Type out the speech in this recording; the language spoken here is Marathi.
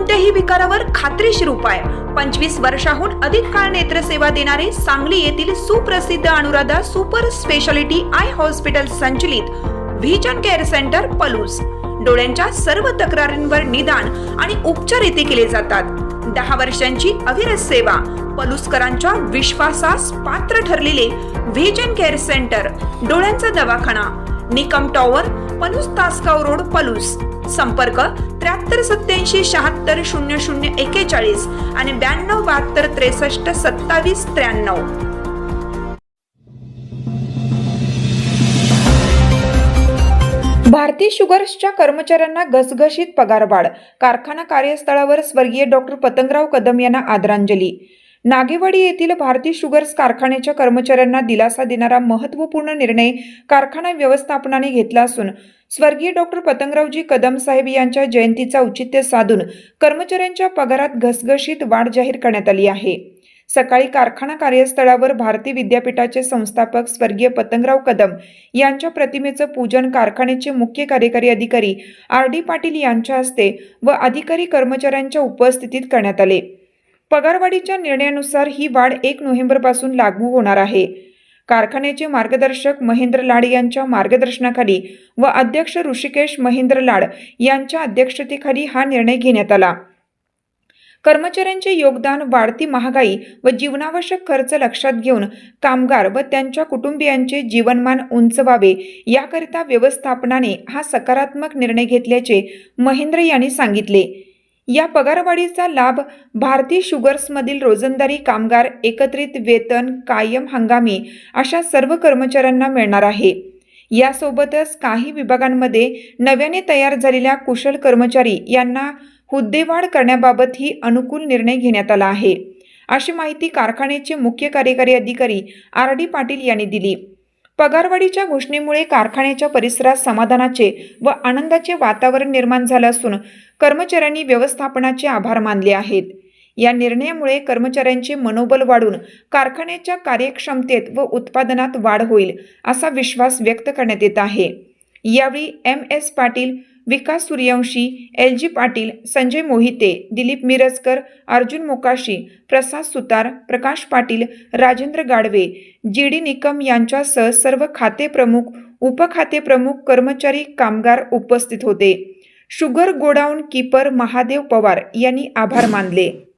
कोणत्याही विकारावर खात्रीशीर उपाय। 25 वर्षाहून अधिक काळ नेत्रसेवा देणारे सांगली येथील सुप्रसिद्ध Anuradha super speciality I hospital संचलित व्हिजन केअर सेंटर पलूस। डोळ्यांच्या सर्व तक्रारींवर निदान आणि उपचार येथे केले जातात। 10 वर्षांची अविरत सेवा। पलूसकरांच्या विश्वासास पात्र ठरलेले व्हिजन केअर सेंटर, डोळ्यांचा दवाखाना, निकम टॉवर, पलूस तासगाव रोड, पलूस। संपर्क 7387760041 आणि 9272632793। भारती शुगर्सच्या कर्मचाऱ्यांना घसघशीत पगारवाढ। कारखाना कार्यस्थळावर स्वर्गीय डॉक्टर पतंगराव कदम यांना आदरांजली। नागेवाडी येथील भारती शुगर्स कारखान्याच्या कर्मचाऱ्यांना दिलासा देणारा महत्त्वपूर्ण निर्णय कारखाना व्यवस्थापनाने घेतला असून स्वर्गीय डॉक्टर पतंगरावजी कदम साहेब यांच्या जयंतीचा औचित्य साधून कर्मचाऱ्यांच्या पगारात घसघशीत वाढ जाहीर करण्यात आली आहे। सकाळी कारखाना कार्यस्थळावर भारती विद्यापीठाचे संस्थापक स्वर्गीय पतंगराव कदम यांच्या प्रतिमेचं पूजन कारखान्याचे मुख्य कार्यकारी अधिकारी RD पाटील यांच्या हस्ते व अधिकारी कर्मचाऱ्यांच्या उपस्थितीत करण्यात आले। पगारवाढीच्या निर्णयानुसार ही वाढ 1 नोव्हेंबरपासून लागू होणार आहे। कारखान्याचे मार्गदर्शक महेंद्र लाड यांच्या मार्गदर्शनाखाली व अध्यक्ष ऋषिकेश महेंद्र लाड यांच्या अध्यक्षतेखाली हा निर्णय घेण्यात आला। कर्मचाऱ्यांचे योगदान, वाढती महागाई व जीवनावश्यक खर्च लक्षात घेऊन कामगार व त्यांच्या कुटुंबियांचे जीवनमान उंच व्हावे याकरिता व्यवस्थापनाने हा सकारात्मक निर्णय घेतल्याचे महेंद्र यांनी सांगितले। या पगारवाढीचा लाभ भारती शुगर्समधील रोजंदारी कामगार, एकत्रित वेतन, कायम हंगामी अशा सर्व कर्मचाऱ्यांना मिळणार आहे। यासोबतच काही विभागांमध्ये नव्याने तयार झालेल्या कुशल कर्मचारी यांना हुद्देवाढ करण्याबाबतही अनुकूल निर्णय घेण्यात आला आहे, अशी माहिती कारखान्याचे मुख्य कार्यकारी अधिकारी RD पाटील यांनी दिली। पगारवाढीच्या घोषणेमुळे कारखान्याच्या परिसरात समाधानाचे व आनंदाचे वातावरण निर्माण झाले असून कर्मचाऱ्यांनी व्यवस्थापनाचे आभार मानले आहेत। या निर्णयामुळे कर्मचाऱ्यांचे मनोबल वाढून कारखान्याच्या कार्यक्षमतेत व उत्पादनात वाढ होईल असा विश्वास व्यक्त करण्यात येत आहे। यावेळी MS पाटील, विकास सूर्यवंशी, LG पाटील, संजय मोहिते, दिलीप मिरजकर, अर्जुन मोकाशी, प्रसाद सुतार, प्रकाश पाटील, राजेंद्र गाडवे, GD निकम यांच्यासह सर्व खाते प्रमुख, उपखाते प्रमुख, कर्मचारी, कामगार उपस्थित होते। Sugar godown keeper Mahadev Pawar यांनी आभार मानले।